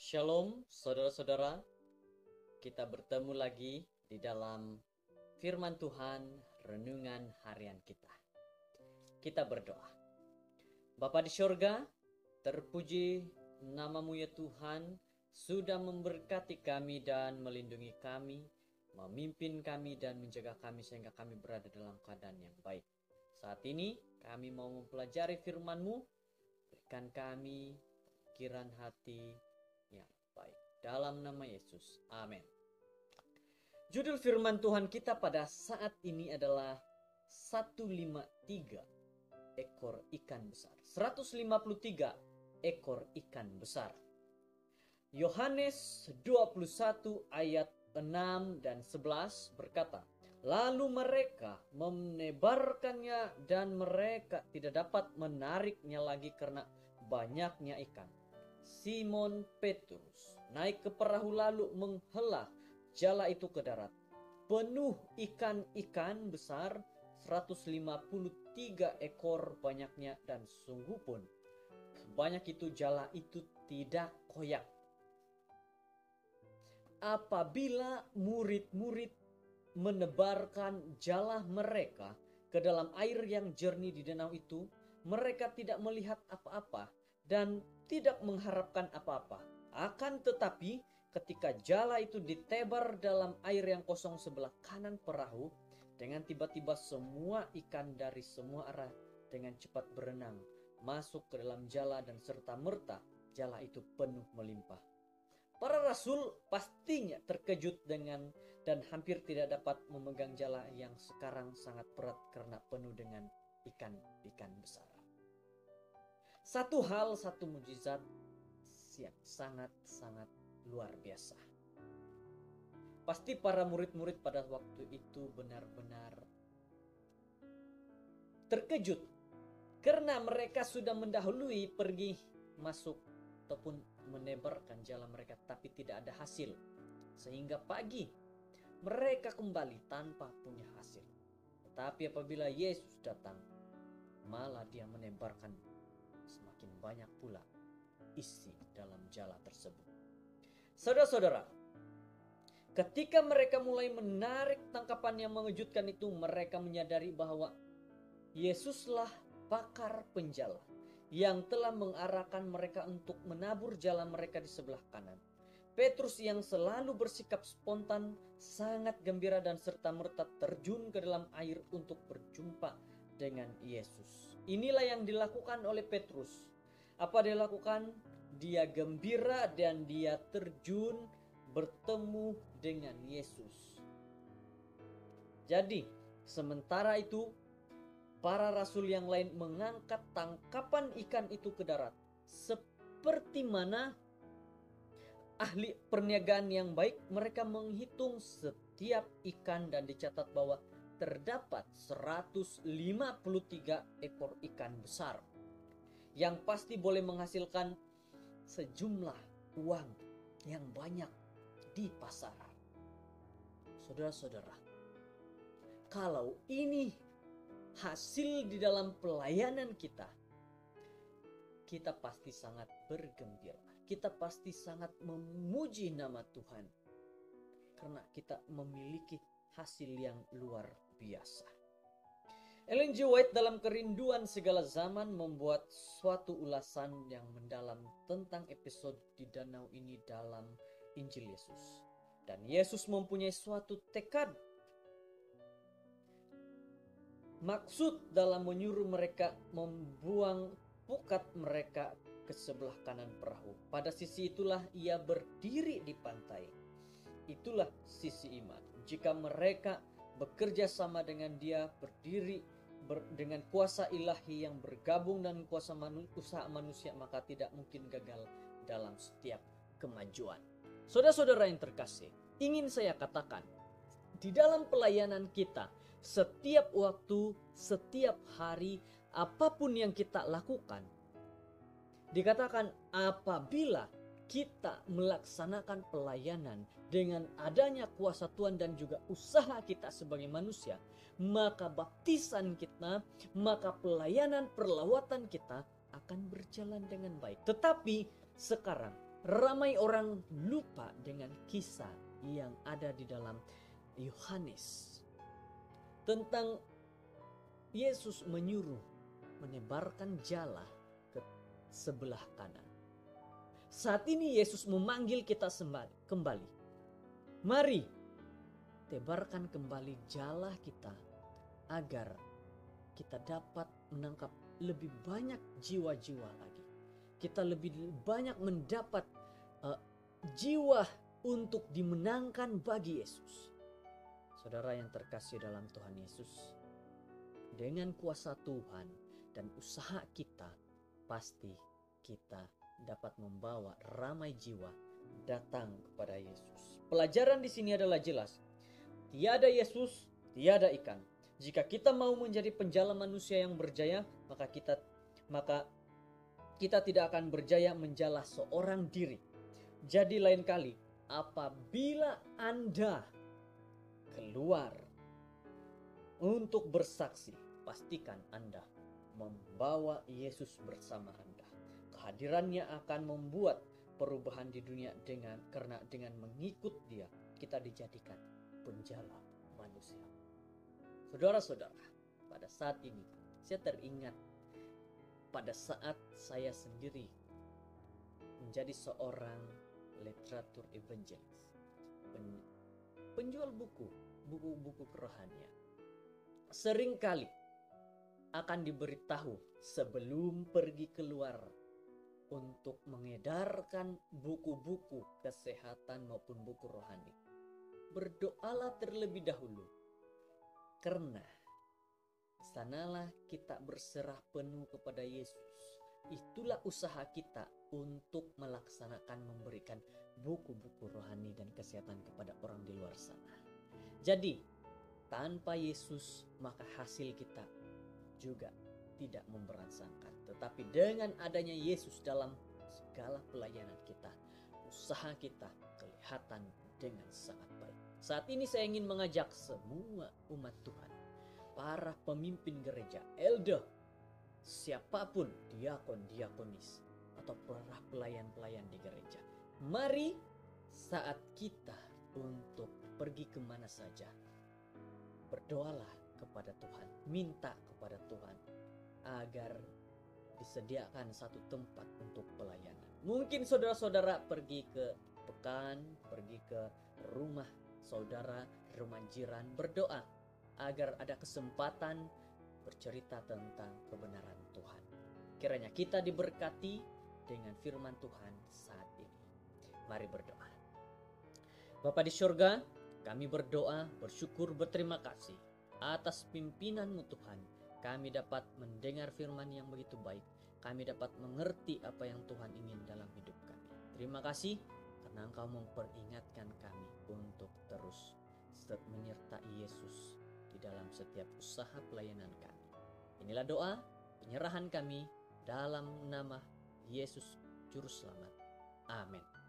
Shalom saudara-saudara, kita bertemu lagi di dalam firman Tuhan, renungan harian kita. Kita berdoa. Bapa di sorga, terpuji namamu ya Tuhan, sudah memberkati kami dan melindungi kami, memimpin kami dan menjaga kami sehingga kami berada dalam keadaan yang baik. Saat ini kami mau mempelajari firman-Mu, berikan kami pikiran hati yang baik. Dalam nama Yesus, amin. Judul firman Tuhan kita pada saat ini adalah 153 ekor ikan besar. 153 ekor ikan besar. Yohanes 21 ayat 6 dan 11 berkata, lalu mereka menebarkannya dan mereka tidak dapat menariknya lagi karena banyaknya ikan. Simon Petrus naik ke perahu lalu menghela jala itu ke darat. Penuh ikan-ikan besar, 153 ekor banyaknya, dan sungguh pun sebanyak itu jala itu tidak koyak. Apabila murid-murid menebarkan jala mereka ke dalam air yang jernih di danau itu, mereka tidak melihat apa-apa dan tidak mengharapkan apa-apa. Akan tetapi ketika jala itu ditebar dalam air yang kosong sebelah kanan perahu, dengan tiba-tiba semua ikan dari semua arah dengan cepat berenang masuk ke dalam jala dan serta-merta jala itu penuh melimpah. Para rasul pastinya terkejut dan hampir tidak dapat memegang jala yang sekarang sangat berat karena penuh dengan ikan-ikan besar. Satu mujizat yang sangat-sangat luar biasa. Pasti para murid-murid pada waktu itu benar-benar terkejut karena mereka sudah mendahului pergi masuk ataupun menebarkan jala mereka, tapi tidak ada hasil. Sehingga pagi mereka kembali tanpa punya hasil. Tetapi apabila Yesus datang, malah dia menebarkan semakin banyak pula isi dalam jala tersebut. Saudara-saudara, ketika mereka mulai menarik tangkapan yang mengejutkan itu, mereka menyadari bahwa Yesuslah pakar penjala yang telah mengarahkan mereka untuk menabur jala mereka di sebelah kanan. Petrus yang selalu bersikap spontan sangat gembira dan serta-merta terjun ke dalam air untuk berjumpa dengan Yesus. Inilah yang dilakukan oleh Petrus. Apa dia lakukan? Dia gembira dan dia terjun bertemu dengan Yesus. Jadi, sementara itu para rasul yang lain mengangkat tangkapan ikan itu ke darat. Seperti mana ahli perniagaan yang baik, mereka menghitung setiap ikan dan dicatat bahwa terdapat 153 ekor ikan besar yang pasti boleh menghasilkan sejumlah uang yang banyak di pasaran. Saudara-saudara, kalau ini hasil di dalam pelayanan kita, kita pasti sangat bergembira. Kita pasti sangat memuji nama Tuhan karena kita memiliki hasil yang luar biasa. Ellen G. White dalam Kerinduan Segala Zaman membuat suatu ulasan yang mendalam tentang episode di danau ini dalam Injil Yesus. Dan Yesus mempunyai suatu tekad, maksud dalam menyuruh mereka membuang pukat mereka ke sebelah kanan perahu. Pada sisi itulah ia berdiri di pantai. Itulah sisi iman. Jika mereka bekerja sama dengan dia, berdiri dengan kuasa ilahi yang bergabung dengan kuasa usaha manusia, maka tidak mungkin gagal dalam setiap kemajuan. Saudara-saudara yang terkasih, ingin saya katakan, di dalam pelayanan kita, setiap waktu, setiap hari, apapun yang kita lakukan, dikatakan apabila kita melaksanakan pelayanan dengan adanya kuasa Tuhan dan juga usaha kita sebagai manusia, maka baptisan kita, maka pelayanan perlawatan kita akan berjalan dengan baik. Tetapi sekarang Ramai orang lupa dengan kisah yang ada di dalam Yohanes tentang Yesus menyuruh menebarkan jala ke sebelah kanan. Saat ini Yesus memanggil kita kembali. Mari tebarkan kembali jala kita agar kita dapat menangkap lebih banyak jiwa-jiwa lagi. Kita lebih banyak mendapat jiwa untuk dimenangkan bagi Yesus. Saudara yang terkasih dalam Tuhan Yesus, dengan kuasa Tuhan dan usaha kita, pasti kita dapat membawa ramai jiwa datang kepada Yesus. Pelajaran di sini adalah jelas. Tiada Yesus, tiada ikan. Jika kita mau menjadi penjala manusia yang berjaya, maka kita tidak akan berjaya menjala seorang diri. Jadi lain kali, apabila Anda keluar untuk bersaksi, pastikan Anda membawa Yesus bersama Anda. Kehadirannya akan membuat perubahan di dunia karena dengan mengikut Dia, kita dijadikan penjala manusia. Saudara-saudara, pada saat ini saya teringat pada saat saya sendiri menjadi seorang literatur evangelis, penjual buku kerohanian. Seringkali akan diberitahu sebelum pergi keluar untuk mengedarkan buku-buku kesehatan maupun buku rohani. Berdoalah terlebih dahulu, karena sanalah kita berserah penuh kepada Yesus. Itulah usaha kita untuk melaksanakan memberikan buku-buku rohani dan kesehatan kepada orang di luar sana. Jadi, tanpa Yesus maka hasil kita juga tidak memberangsangkan. Tetapi dengan adanya Yesus dalam segala pelayanan kita, usaha kita kelihatan dengan sangat baik. Saat ini saya ingin mengajak semua umat Tuhan, para pemimpin gereja, elder, siapapun, diakon, diakonis, atau para pelayan-pelayan di gereja. Mari saat kita untuk pergi kemana saja, berdoalah kepada Tuhan, minta kepada Tuhan agar disediakan satu tempat untuk pelayanan. Mungkin saudara-saudara pergi ke pekan, pergi ke rumah saudara, rumah jiran, berdoa agar ada kesempatan bercerita tentang kebenaran Tuhan. Kiranya kita diberkati dengan firman Tuhan saat ini. Mari berdoa. Bapa di surga, kami berdoa, bersyukur, berterima kasih atas pimpinan-Mu Tuhan. Kami dapat mendengar firman yang begitu baik. Kami dapat mengerti apa yang Tuhan ingin dalam hidup kami. Terima kasih karena Engkau memperingatkan kami untuk terus menyertai Yesus di dalam setiap usaha pelayanan kami. Inilah doa penyerahan kami dalam nama Yesus Juru Selamat. Amin.